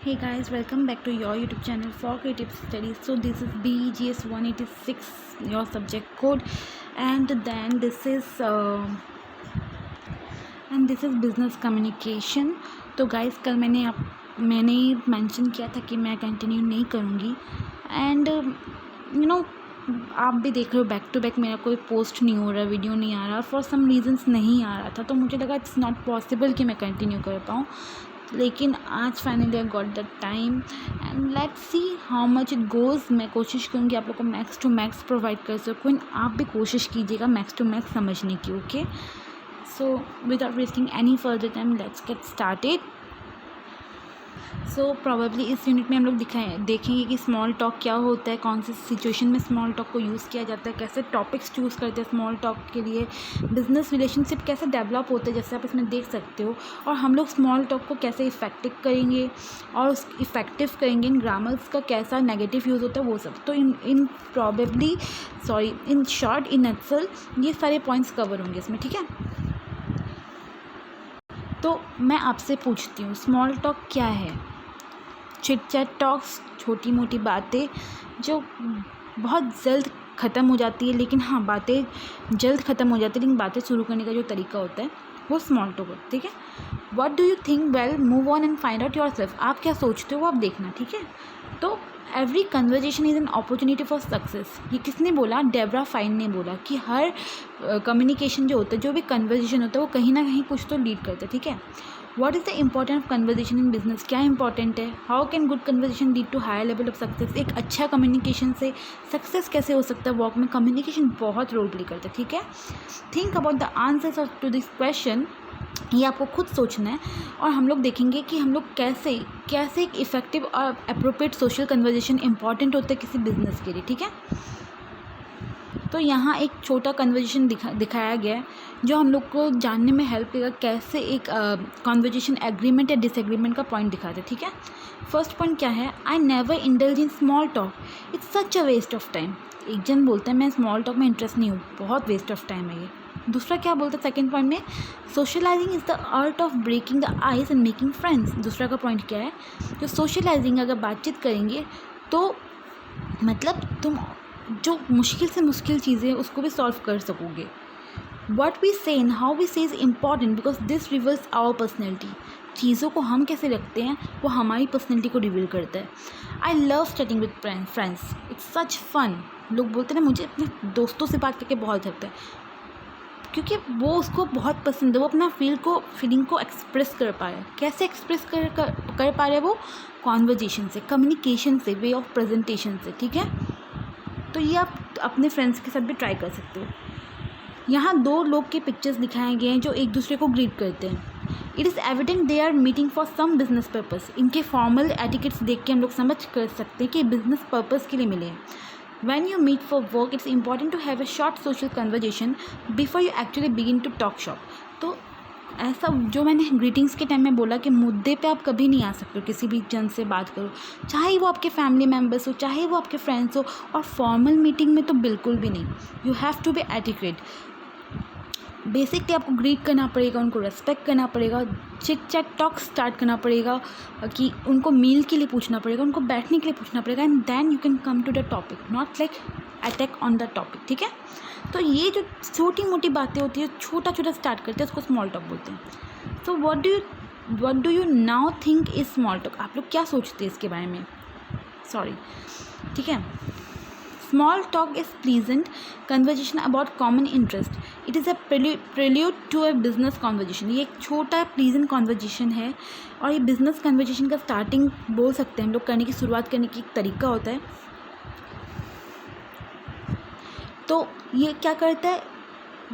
Hey guys, welcome back to your YouTube channel for creative studies. So this is BGS 186, your subject code, and then this is business communication. तो guys, कल मैंने mention किया था कि मैं continue नहीं करूँगी, एंड आप भी देख रहे हो बैक टू बैक मेरा कोई पोस्ट नहीं हो रहा, वीडियो नहीं आ रहा, फॉर सम रीजंस नहीं आ रहा था, तो मुझे लगा इट्स नॉट पॉसिबल कि मैं कंटिन्यू कर पाऊँ. लेकिन आज finally I got the time and let's see how much it goes. मैं कोशिश करूँगी आप लोग को मैक्स टू मैक्स प्रोवाइड कर सकूँ, एंड आप भी कोशिश कीजिएगा मैक्स टू मैक्स समझने की. Okay, so without wasting any further time let's get started. So probably इस यूनिट में हम लोग देखेंगे कि स्मॉल टॉक क्या होता है, कौन सी सिचुएशन में स्मॉल टॉक को यूज़ किया जाता है, कैसे टॉपिक्स चूज़ करते हैं स्मॉल टॉक के लिए, बिजनेस रिलेशनशिप कैसे डेवलप होते हैं जैसे आप इसमें देख सकते हो, और हम लोग स्मॉल टॉक को कैसे इफेक्टिव करेंगे और इन ग्रामर्स का कैसा नेगेटिव यूज़ होता है वो सब. तो इन शॉर्ट इन नटसेल ये सारे पॉइंट्स कवर होंगे इसमें. ठीक है, तो मैं आपसे पूछती हूँ स्मॉल टॉक क्या है. चिट चैट टॉक्स, छोटी मोटी बातें जो बहुत जल्द ख़त्म हो जाती है, लेकिन हाँ बातें जल्द ख़त्म हो जाती है, लेकिन बातें शुरू करने का जो तरीका होता है वो स्मॉल टॉक होता है. ठीक है, what do you think, well move on and find out your self. आप क्या सोचते हो वो आप देखना. ठीक है, तो every conversation is an opportunity for success. ये किसने बोला? डेब्रा फाइन ने बोला कि हर कम्युनिकेशन जो होता है, जो भी कन्वर्जेशन होता है वो कहीं ना कहीं कुछ तो लीड करता है. ठीक है, what is the important of conversation in business. क्या इंपॉर्टेंट है? How can good conversation lead to higher level of success. एक अच्छा कम्युनिकेशन से सक्सेस कैसे हो सकता है वर्क में. कम्युनिकेशन बहुत रोल प्ले करता है. ठीक है, think about the answers to this question. ये आपको खुद सोचना है, और हम लोग देखेंगे कि हम लोग कैसे एक इफ़ेक्टिव और अप्रोप्रिएट सोशल कन्वर्जेशन इंपॉर्टेंट होता है किसी बिजनेस के लिए. ठीक है, तो यहाँ एक छोटा कन्वर्जेशन दिखाया गया है जो हम लोग को जानने में हेल्प करेगा कैसे एक कन्वर्जेशन एग्रीमेंट या डिसएग्रीमेंट का पॉइंट दिखाते हैं. ठीक है, फर्स्ट पॉइंट क्या है? I never indulge in small talk, it's such a waste of time. एक जन बोलता है मैं स्मॉल टॉक में इंटरेस्ट नहीं हूँ, बहुत वेस्ट ऑफ टाइम है ये. दूसरा क्या बोलता है सेकेंड पॉइंट में? Socialising is the art of breaking the ice and making friends. दूसरा का पॉइंट क्या है? जो सोशलाइजिंग अगर बातचीत करेंगे तो मतलब तुम जो मुश्किल से मुश्किल चीज़ें उसको भी सॉल्व कर सकोगे. What we say and how we say is important because this reveals our personality. चीज़ों को हम कैसे रखते हैं वो हमारी पर्सनैलिटी को रिवील करता है. I love chatting with friends, it's such fun. लोग बोलते हैं ना मुझे अपने दोस्तों से बात करके बहुत अच्छा लगता है, क्योंकि वो उसको बहुत पसंद है, वो अपना फीलिंग को एक्सप्रेस कर पा रहा है. कैसे एक्सप्रेस कर पा रहा है वो? कॉन्वर्जेशन से, कम्युनिकेशन से, वे ऑफ प्रेजेंटेशन से. ठीक है, तो ये आप अपने फ्रेंड्स के साथ भी ट्राई कर सकते हो. यहाँ दो लोग के पिक्चर्स दिखाए गए हैं जो एक दूसरे को ग्रीट करते हैं. It is evident they are meeting for some business purpose. इनके फॉर्मल एटिकेट्स देख के हम लोग समझ कर सकते हैं कि बिजनेस पर्पस के लिए मिले हैं. When you meet for work, it's important to have a short social conversation before you actually begin to talk shop. तो ऐसा जो मैंने ग्रीटिंग्स के टाइम में बोला कि मुद्दे पे आप कभी नहीं आ सकते हो. किसी भी जन से बात करो, चाहे वो आपके फैमिली मेम्बर्स हो, चाहे वो आपके फ्रेंड्स हो, और फॉर्मल मीटिंग में तो बिल्कुल भी नहीं. You have to be etiquette. Basically आपको ग्रीट करना पड़ेगा, उनको रेस्पेक्ट करना पड़ेगा, चिट चैट टॉक स्टार्ट करना पड़ेगा, कि उनको मील के लिए पूछना पड़ेगा, उनको बैठने के लिए पूछना पड़ेगा, and then you can come to the topic, not like attack on the topic. ठीक है, तो ये जो छोटी मोटी बातें होती है, छोटा छोटा स्टार्ट करते हैं, उसको स्मॉल टॉक बोलते हैं. So what do you now think is small talk. आप लोग क्या सोचते हैं इसके बारे में? ठीक है, small talk is pleasant conversation about common interest. It is a prelude to a business conversation. ये एक छोटा प्लीजेंट कॉन्वर्जेशन है, और ये बिजनेस कन्वर्जेशन का स्टार्टिंग बोल सकते हैं हम लोग, करने की शुरुआत करने की एक तरीका होता है. तो ये क्या करता है?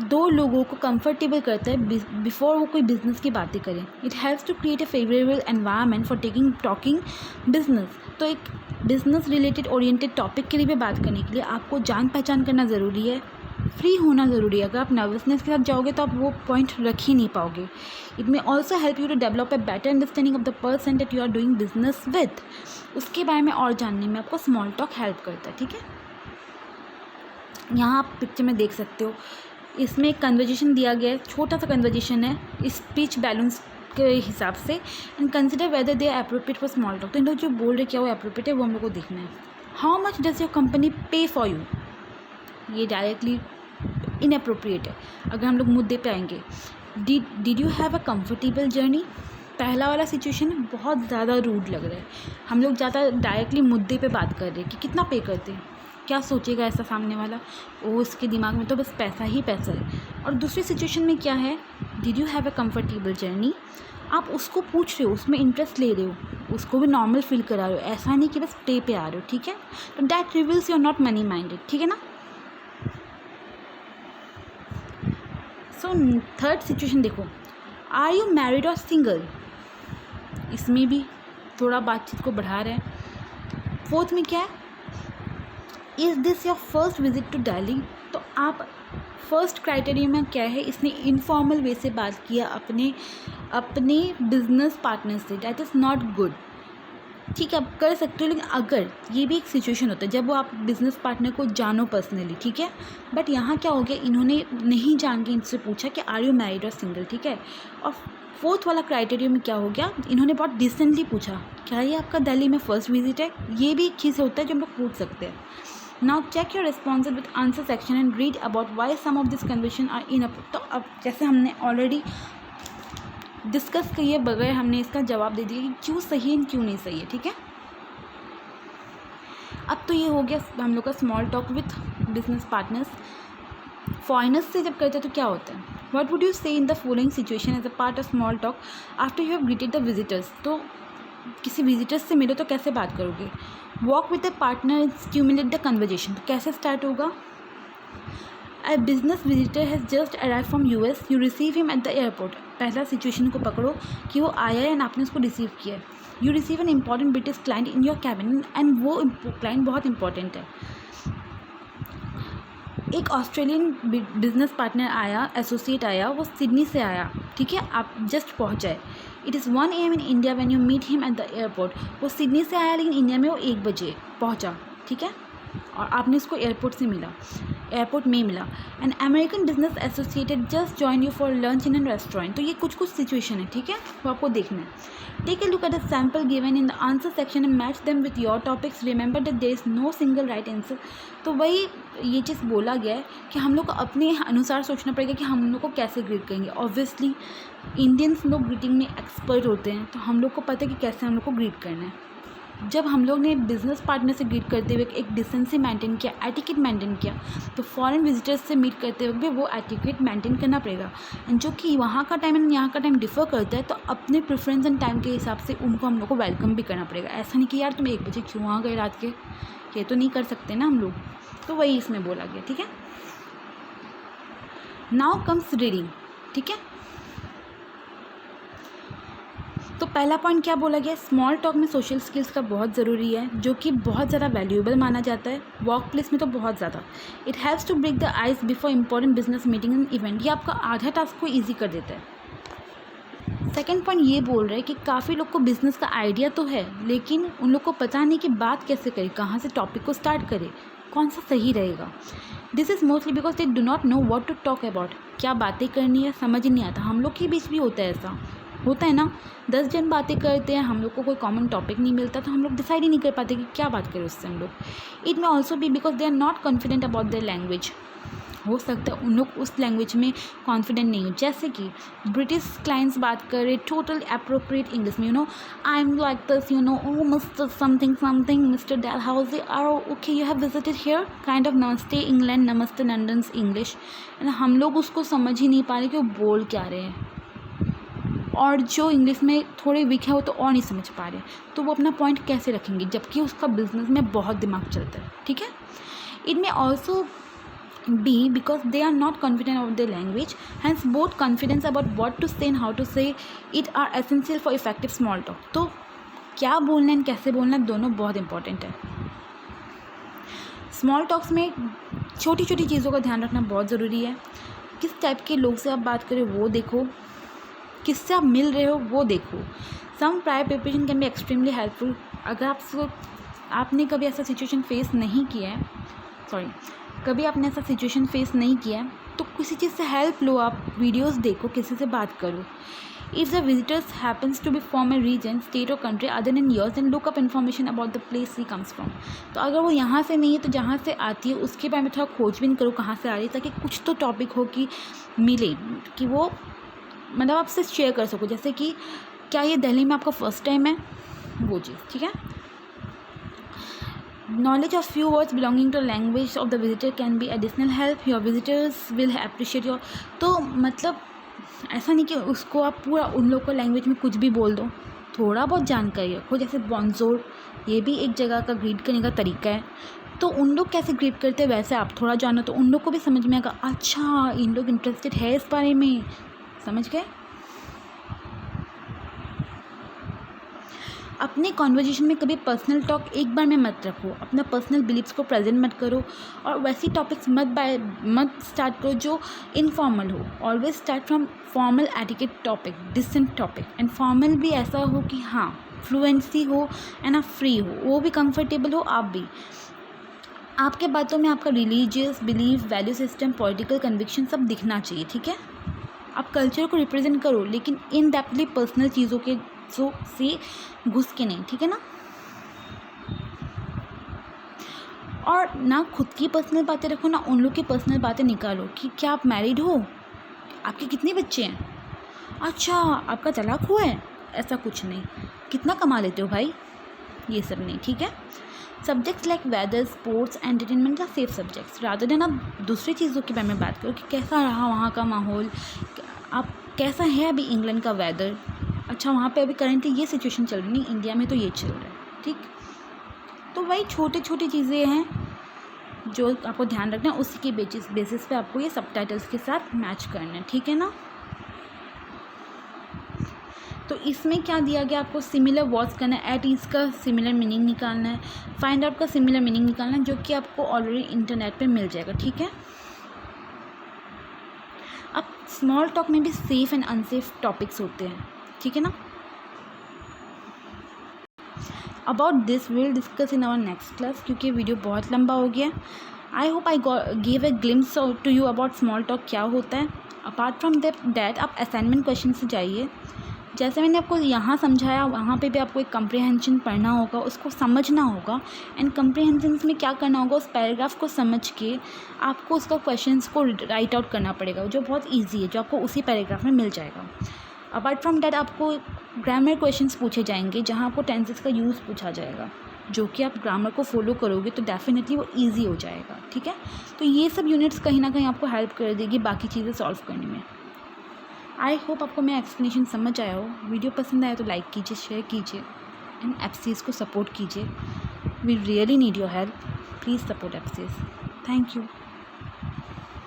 दो लोगों को कंफर्टेबल करता है बिफोर वो कोई बिज़नेस की बातें करें. It helps to create a favourable environment for talking business. तो एक बिजनेस रिलेटेड ओरिएंटेड टॉपिक के लिए भी बात करने के लिए आपको जान पहचान करना ज़रूरी है, फ्री होना ज़रूरी है. अगर आप नर्वसनेस के साथ जाओगे तो आप वो पॉइंट रख ही नहीं पाओगे. It may also help you to develop a better understanding of the person that you are doing business with. उसके बारे में और जानने में आपको स्मॉल टॉक हेल्प करता है. ठीक है, यहाँ आप पिक्चर में देख सकते हो, इसमें एक कन्वर्जेशन दिया गया है, छोटा सा कन्वर्जेशन है. स्पीच बैलून्स के हिसाब से, and consider whether they are appropriate for small talk. तो इन लोग जो बोल रहे क्या वो अप्रोप्रिएट है वो हम लोग को देखना है। How much does your company पे फॉर यू, ये डायरेक्टली इनअप्रोप्रिएट है। अगर हम लोग मुद्दे पे आएंगे, did you have a comfortable journey, पहला वाला सिचुएशन बहुत ज़्यादा रूड लग रहा है। हम लोग ज़्यादा डायरेक्टली मुद्दे पे बात कर रहे हैं कि कितना पे करते हैं, क्या सोचेगा ऐसा सामने वाला, वो उसके दिमाग में तो बस पैसा ही पैसा है। और दूसरी सिचुएशन में क्या है, did you have a comfortable journey, आप उसको पूछ रहे हो, उसमें इंटरेस्ट ले रहे हो, उसको भी नॉर्मल फील करा रहे हो, ऐसा नहीं कि बस पे पे आ रहे हो, ठीक है। तो that reveals you are not money minded, ठीक है ना। सो थर्ड सिचुएशन देखो, आर यू मैरिड और सिंगल, इसमें भी थोड़ा बातचीत को बढ़ा रहे हैं। फोर्थ में क्या है, is this your first visit to Delhi, तो आप फर्स्ट क्राइटेरिया में क्या है, इसने इनफॉर्मल वे से बात किया अपने बिजनेस पार्टनर से, दैट इज़ नॉट गुड, ठीक है। आप कर सकते हो, लेकिन अगर ये भी एक सिचुएशन होता है जब वो आप बिज़नेस पार्टनर को जानो पर्सनली, ठीक है। बट यहाँ क्या हो गया, इन्होंने नहीं जान के इनसे पूछा कि आर यू मैरिड और सिंगल, ठीक है। और फोर्थ वाला क्राइटेरिया में क्या हो गया, इन्होंने बहुत डिसेंटली पूछा क्या ये आपका दिल्ली में फर्स्ट विजिट है, ये भी एक चीज़ होता है जो हम लोग पूछ सकते हैं। Now check your responses with answer section and read about why some of this conversation are inappropriate. तो अब जैसे हमने ऑलरेडी डिस्कस किए बगैर हमने इसका जवाब दे दिया कि क्यों सही है क्यों नहीं सही है, ठीक है। अब तो ये हो गया हम लोग का small talk with business partners. Foreigners से जब करते हैं तो क्या होता है, what would you say in the following situation as a part of small talk after you have greeted the visitors. तो किसी विजिटर्स से मिलो तो कैसे बात करोगे, walk with the partner stimulate the conversation, तो कैसे स्टार्ट होगा। A business visitor has just arrived from US. You receive him at the airport. पहला सिचुएशन को पकड़ो कि वो आया है एंड आपने उसको रिसीव किया है। You receive an important British client in your cabin and वो क्लाइंट बहुत इंपॉर्टेंट है। एक ऑस्ट्रेलियन बिजनेस पार्टनर आया, एसोसिएट आया, वो सिडनी से आया, ठीक है, आप जस्ट पहुँचाए। It is 1 AM in India when you meet him at the airport. वो सिडनी से आया लेकिन इंडिया में वो 1 बजे पहुँचा, ठीक है, और आपने उसको एयरपोर्ट में मिला। An American business associated just join you for lunch in an restaurant. तो ये कुछ सिचुएशन है, ठीक है, वो आपको देखना है। Take a look at the sample given in the answer section and match them with your topics. Remember that there is no single right answer. तो वही ये चीज़ बोला गया है कि हम लोग को अपने अनुसार सोचना पड़ेगा कि हम लोग को कैसे ग्रीट करेंगे। ऑब्वियसली इंडियंस लोग ग्रीटिंग में एक्सपर्ट होते हैं, तो हम लोग को पता है कि कैसे हम लोग को ग्रीट करना है। जब हम लोग ने बिज़नेस पार्टनर से ग्रीट करते हुए एक डिसेंसी मेंटेन किया, एटिकेट मेंटेन किया, तो फॉरेन विजिटर्स से मीट करते वक्त भी वो एटिकेट मेंटेन करना पड़ेगा। एंड जो कि वहाँ का टाइम एंड यहाँ का टाइम डिफ़र करता है, तो अपने प्रेफरेंस एंड टाइम के हिसाब से उनको हम लोग को वेलकम भी करना पड़ेगा। ऐसा नहीं कि यार तुम 1 बजे क्यों आ गए रात के, ये तो नहीं कर सकते ना हम लोग। तो वही इसमें बोला गया, ठीक है। नाउ कम्स रीडिंग, ठीक है। तो पहला पॉइंट क्या बोला गया, स्मॉल टॉक में सोशल स्किल्स का बहुत ज़रूरी है, जो कि बहुत ज़्यादा वैल्यूएबल माना जाता है वर्क प्लेस में, तो बहुत ज़्यादा। It haves to break the ice before important business meeting and event. ये आपका आधा टास्क को ईजी कर देता है। सेकेंड पॉइंट ये बोल रहा है कि काफ़ी लोग को बिज़नेस का आइडिया तो है, लेकिन उन लोग को पता नहीं कि बात कैसे करें, कहाँ से टॉपिक को स्टार्ट करें, कौन सा सही रहेगा। This is mostly because they do not know what to talk about. क्या बातें करनी है समझ ही नहीं आता। हम लोग के बीच भी होता है, ऐसा होता है ना, 10 जन बातें करते हैं, हम लोग को कोई कॉमन टॉपिक नहीं मिलता, तो हम लोग डिसाइड ही नहीं कर पाते कि क्या बात करें उससे हम लोग। It may also be because they are not confident about their language. हो सकता है उन लोग उस लैंग्वेज में कॉन्फिडेंट नहीं हो। जैसे कि ब्रिटिश क्लाइंट्स बात कर रहे टोटल अप्रोप्रिएट इंग्लिश में, I am like this, oh mister something something, mister Dalhousie, are okay you have visited here, kind of namaste England, namaste London's English. हम लोग उसको समझ ही नहीं पा रहे कि वो बोल क्या रहे हैं, और जो इंग्लिश में थोड़े वीक है वो तो और नहीं समझ पा रहे, तो वो अपना पॉइंट कैसे रखेंगे, जबकि उसका बिजनेस में बहुत दिमाग चलता है, ठीक है। It may also be because they are not confident about the language, hence both confidence about what to say and how to say it are essential for effective small talk. तो क्या बोलना एंड कैसे बोलना दोनों बहुत important है। Small talks में छोटी छोटी चीज़ों का ध्यान रखना बहुत ज़रूरी है। किस टाइप के लोग से आप बात करें वो देखो, किससे आप मिल रहे हो वो देखो। Some prior preparation can be extremely helpful. अगर आपने कभी ऐसा सिचुएशन फेस नहीं किया है, कभी आपने ऐसा सिचुएशन फेस नहीं किया है, तो किसी चीज़ से हेल्प लो, आप वीडियोस देखो, किसी से बात करो। If the visitors happens to be from a region, state or country other than yours, then look up information about the place he comes from. तो अगर वो यहाँ से नहीं है तो जहाँ से आती है उसके बारे में थोड़ा खोजबीन करो कहाँ से आ रही है, ताकि कुछ तो टॉपिक हो कि मिले कि वो मतलब आपसे शेयर कर सको। जैसे कि क्या ये दिल्ली में आपका फर्स्ट टाइम है, वो चीज़, ठीक है। Knowledge of few words belonging to language of the visitor can be additional help. Your visitors will appreciate your, तो मतलब ऐसा नहीं कि उसको आप पूरा उन लोग को लैंग्वेज में कुछ भी बोल दो, थोड़ा बहुत जानकारी रखो। जैसे बॉन्जोर, ये भी एक जगह का ग्रीट करने का तरीका है, तो उन लोग कैसे ग्रीट करते हैं वैसे आप थोड़ा जानो तो उन लोग को भी समझ में आएगा, अच्छा इन लोग इंटरेस्टेड है इस बारे में, समझ गए। अपने कॉन्वर्जेशन में कभी पर्सनल टॉक एक बार में मत रखो, अपना पर्सनल बिलीव्स को प्रेजेंट मत करो, और वैसी टॉपिक्स मत स्टार्ट करो जो इनफॉर्मल हो। Always start from formal etiquette topic, decent topic, and formal भी ऐसा हो कि हाँ फ्लुएंसी हो एंड आप फ्री हो, वो भी कंफर्टेबल हो आप भी। आपके बातों में आपका religious belief, value system, political conviction सब दिखना चाहिए, ठीक है। आप कल्चर को रिप्रेजेंट करो लेकिन इन डेप्थली पर्सनल चीज़ों के से घुस के नहीं, ठीक है ना। और ना खुद की पर्सनल बातें रखो ना उन लोग की पर्सनल बातें निकालो कि क्या आप मैरिड हो, आपके कितने बच्चे हैं, अच्छा आपका तलाक हुआ है, ऐसा कुछ नहीं, कितना कमा लेते हो भाई, ये सब नहीं, ठीक है। Subjects like weather, sports, entertainment का सेफ सब्जेक्ट्स, रादर देन आप दूसरी चीज़ों के बारे में बात करो कि कैसा रहा वहाँ का माहौल, आप कैसा है अभी इंग्लैंड का वेदर, अच्छा वहाँ पे अभी करंटली ये सिचुएशन चल रही नहीं, इंडिया में तो ये चल रहा है, ठीक। तो वही छोटी छोटी चीज़ें हैं जो आपको ध्यान रखना है, उसी के बेसिस पे आपको ये सबटाइटल्स के साथ मैच करना है, ठीक है ना। तो इसमें क्या दिया गया, आपको सिमिलर वर्ड्स करना है, एट ईज का सिमिलर मीनिंग निकालना है, फाइंड आउट का सिमिलर मीनिंग निकालना है, जो कि आपको ऑलरेडी इंटरनेट पे मिल जाएगा, ठीक है। अब स्मॉल टॉक में भी सेफ़ एंड अनसेफ टॉपिक्स होते हैं, ठीक है ना। About this will discuss in our next class, क्योंकि वीडियो बहुत लंबा हो गया। I hope I give a glimpse to you about small talk क्या होता है। अपार्ट फ्रॉम दैट आप असाइनमेंट क्वेश्चन से जाइए, जैसे मैंने आपको यहाँ समझाया वहाँ पे भी आपको एक कम्प्रीहेंशन पढ़ना होगा, उसको समझना होगा, एंड कम्प्रीहेंशन में क्या करना होगा, उस पैराग्राफ को समझ के आपको उसका क्वेश्चंस को राइट आउट करना पड़ेगा, जो बहुत ईजी है, जो आपको उसी पैराग्राफ में मिल जाएगा। अपार्ट फ्रॉम डैट आपको ग्रामर क्वेश्चंस पूछे जाएंगे, जहाँ आपको टेंसेस का यूज़ पूछा जाएगा, जो कि आप ग्रामर को फॉलो करोगे तो डेफिनेटली वो ईजी हो जाएगा, ठीक है। तो ये सब यूनिट्स कहीं ना कहीं आपको हेल्प कर देगी बाकी चीज़ें सॉल्व करने में। आई होप आपको मेरा एक्सप्लेनेशन समझ आया हो। वीडियो पसंद आया तो लाइक कीजिए, शेयर कीजिए, एंड एफसीएस को सपोर्ट कीजिए। We really need your help, please support FCS. Thank you.